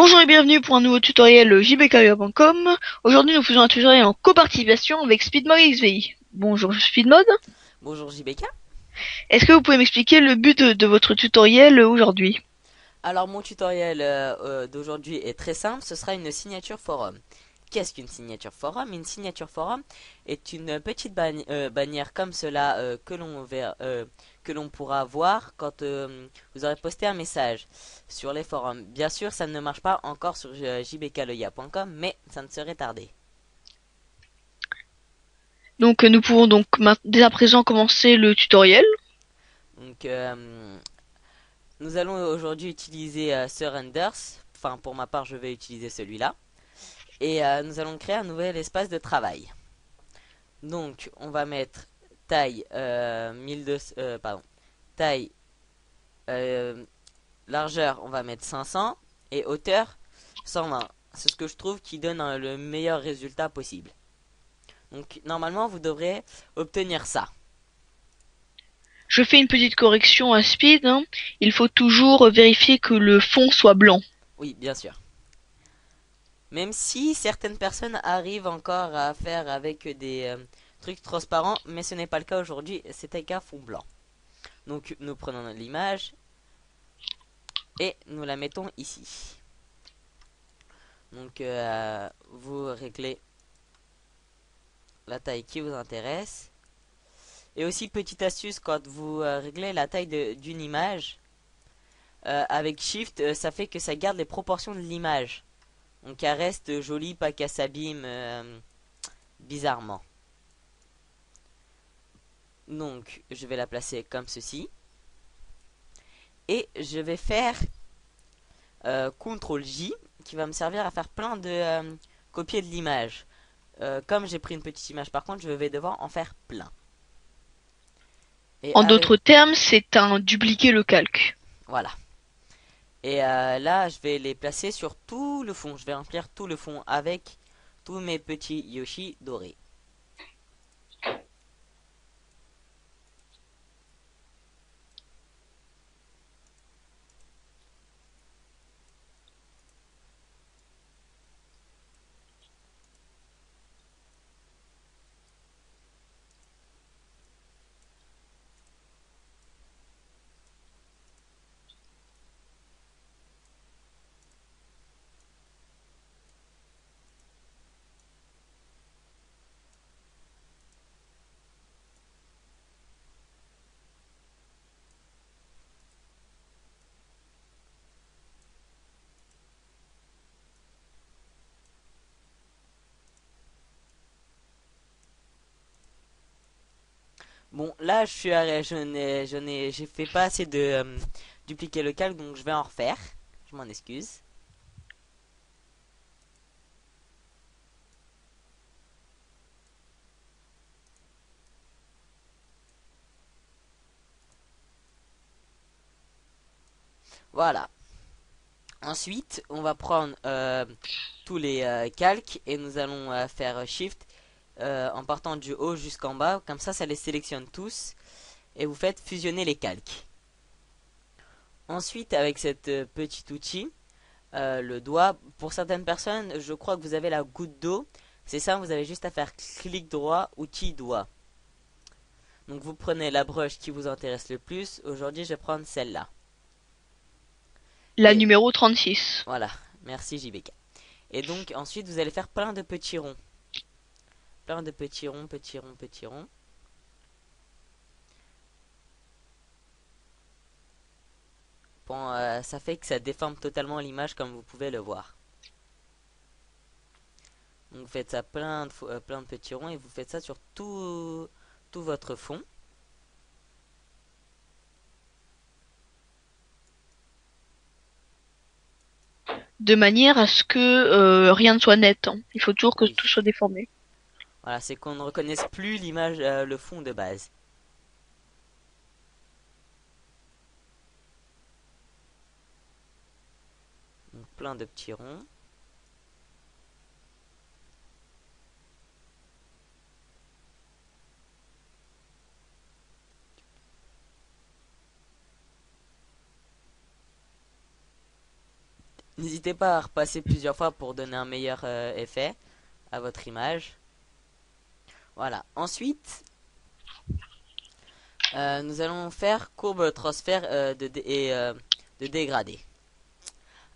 Bonjour et bienvenue pour un nouveau tutoriel jbkayo.com. Aujourd'hui nous faisons un tutoriel en coparticipation avec Speedmode XVI. Bonjour Speedmode. Bonjour JBK. Est-ce que vous pouvez m'expliquer le but de votre tutoriel aujourd'hui? Alors mon tutoriel d'aujourd'hui est très simple, ce sera une signature forum. Qu'est-ce qu'une signature forum? Une signature forum est une petite bannière comme cela que l'on pourra voir quand vous aurez posté un message sur les forums. Bien sûr, ça ne marche pas encore sur jbkleya.com, mais ça ne serait tardé. Donc nous pouvons donc dès à présent commencer le tutoriel. Donc nous allons aujourd'hui utiliser Surrenders. Enfin, pour ma part, je vais utiliser celui-là. Et nous allons créer un nouvel espace de travail. Donc, on va mettre taille 1200, pardon, taille euh, largeur, on va mettre 500 et hauteur 120. C'est ce que je trouve qui donne le meilleur résultat possible. Donc, normalement, vous devrez obtenir ça. Je fais une petite correction à Speed, hein. Il faut toujours vérifier que le fond soit blanc. Oui, bien sûr. Même si certaines personnes arrivent encore à faire avec des trucs transparents, mais ce n'est pas le cas aujourd'hui, c'est un cas fond blanc. Donc, nous prenons l'image et nous la mettons ici. Donc vous réglez la taille qui vous intéresse. Et aussi petite astuce quand vous réglez la taille d'une image avec Shift, ça fait que ça garde les proportions de l'image. Donc elle reste jolie, pas qu'elle s'abîme bizarrement. Donc je vais la placer comme ceci. Et je vais faire CTRL J qui va me servir à faire plein de copier de l'image. Comme j'ai pris une petite image par contre, je vais devoir en faire plein. Et En avec d'autres termes, c'est un dupliquer le calque. voilà. Et là, je vais les placer sur tout le fond. Je vais remplir tout le fond avec tous mes petits Yoshi dorés. Bon, là, j'ai fait pas assez de dupliquer le calque, donc je vais en refaire. Je m'en excuse. Voilà. Ensuite, on va prendre tous les calques et nous allons faire Shift en partant du haut jusqu'en bas. Comme ça les sélectionne tous et vous faites fusionner les calques. Ensuite, avec cette petit outil, le doigt. Pour certaines personnes, je crois que vous avez la goutte d'eau. C'est ça, vous avez juste à faire clic droit, outil doigt. Donc vous prenez la broche qui vous intéresse le plus. Aujourd'hui, je vais prendre celle-là. La Et numéro 36. voilà, merci JBK. Et donc ensuite, vous allez faire plein de petits ronds. Plein de petits ronds, petits ronds, petits ronds. Bon, ça fait que ça déforme totalement l'image comme vous pouvez le voir. Donc vous faites ça plein de petits ronds et vous faites ça sur tout votre fond. De manière à ce que rien ne soit net, hein. Il faut toujours que Oui. tout soit déformé. Voilà, c'est qu'on ne reconnaisse plus l'image, le fond de base. Donc plein de petits ronds. N'hésitez pas à repasser plusieurs fois pour donner un meilleur effet à votre image. Voilà. Ensuite, nous allons faire courbe transfert de dégradé.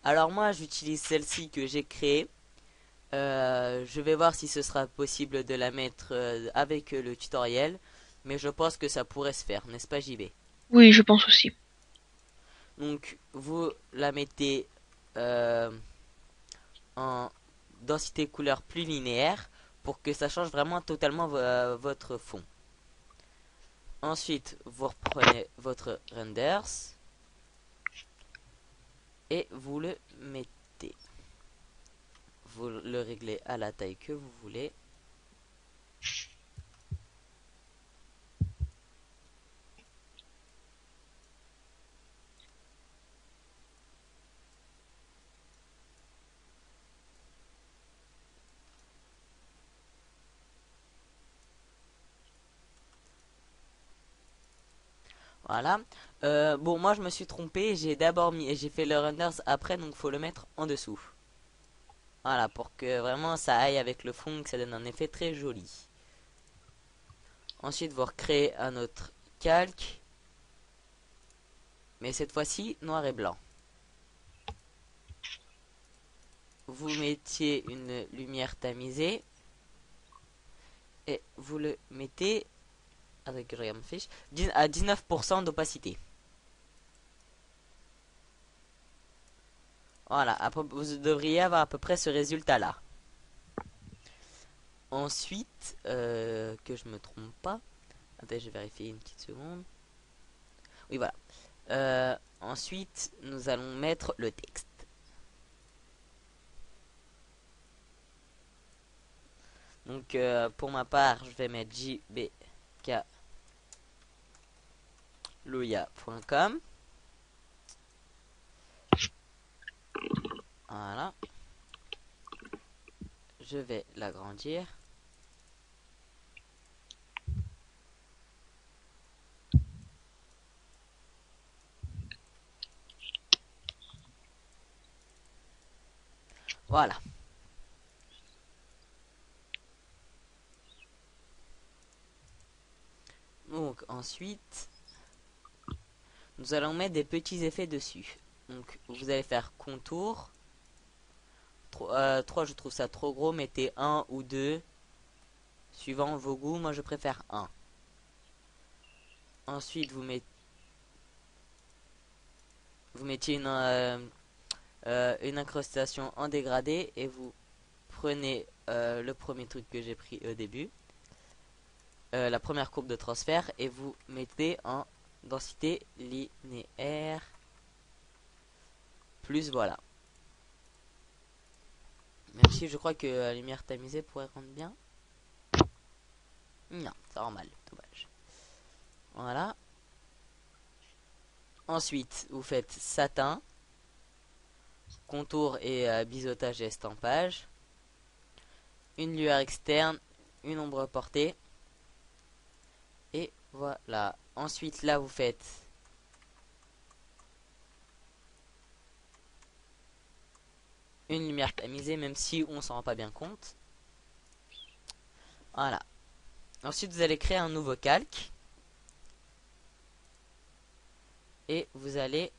Alors moi, j'utilise celle-ci que j'ai créée. Je vais voir si ce sera possible de la mettre avec le tutoriel. Mais je pense que ça pourrait se faire, n'est-ce pas JB? Oui, je pense aussi. Donc vous la mettez euh, en densité couleur plus linéaire pour que ça change vraiment totalement votre fond. Ensuite, vous reprenez votre renders et vous le mettez. Vous le réglez à la taille que vous voulez. Voilà. Bon, moi je me suis trompé. J'ai fait le renders après, donc faut le mettre en dessous. Voilà, pour que vraiment ça aille avec le fond, que ça donne un effet très joli. Ensuite, vous recréez un autre calque, mais cette fois-ci noir et blanc. Vous mettiez une lumière tamisée et vous le mettez avec regarde fiche à 19% d'opacité. Voilà, après, vous devriez avoir à peu près ce résultat là. Ensuite, que je me trompe pas. Attends, je vais vérifier une petite seconde. Oui, voilà. Ensuite, nous allons mettre le texte. Donc, pour ma part, je vais mettre jbkloya.com. Voilà. Je vais l'agrandir. Voilà. Donc, ensuite, nous allons mettre des petits effets dessus. Donc, vous allez faire contour. 3, je trouve ça trop gros. Mettez 1 ou 2. Suivant vos goûts, moi je préfère 1. Ensuite, vous mettiez une incrustation en dégradé et vous prenez le premier truc que j'ai pris au début, la première courbe de transfert, et vous mettez en densité linéaire. Plus voilà. Même si je crois que la lumière tamisée pourrait rendre bien. Non, ça rend mal, dommage. Voilà. Ensuite, vous faites satin, contour et biseautage et estampage. Une lueur externe, une ombre portée. Et voilà. Ensuite, là, vous faites une lumière tamisée, même si on s'en rend pas bien compte. Voilà. Ensuite, vous allez créer un nouveau calque. Et vous allez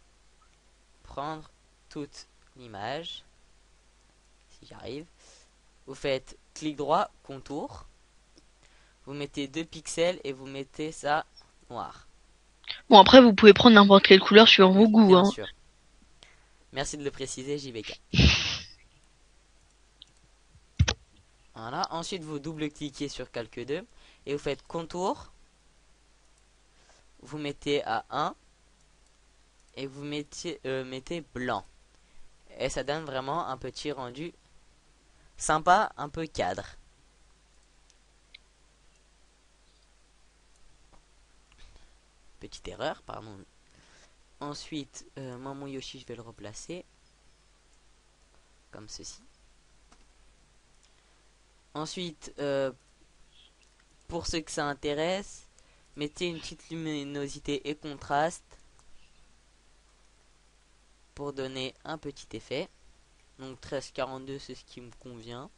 prendre toute l'image. Si j'arrive. Vous faites clic droit, contour. Vous mettez 2 pixels et vous mettez ça noir. Bon, après, vous pouvez prendre n'importe quelle couleur suivant vos Oui, goûts, bien hein. sûr. Merci de le préciser, JBK. Voilà. Ensuite, vous double-cliquez sur calque 2 et vous faites contour. Vous mettez à 1 et vous mettez blanc. Et ça donne vraiment un petit rendu sympa, un peu cadre. Petite erreur, pardon. Ensuite, mon Yoshi, je vais le replacer comme ceci. Ensuite, pour ceux que ça intéresse, mettez une petite luminosité et contraste pour donner un petit effet. Donc 13,42 c'est ce qui me convient.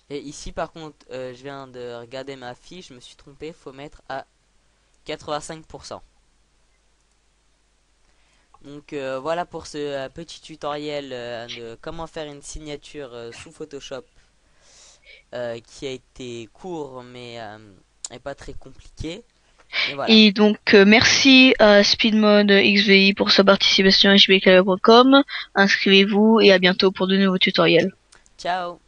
Et ici par contre, je viens de regarder ma fiche, je me suis trompé, faut mettre à 85%. Donc voilà pour ce petit tutoriel de comment faire une signature sous Photoshop qui a été court mais est pas très compliqué. Et voilà. Et donc merci à Speedmode XVI pour sa participation à jbcareer.com. Inscrivez-vous et à bientôt pour de nouveaux tutoriels. Ciao.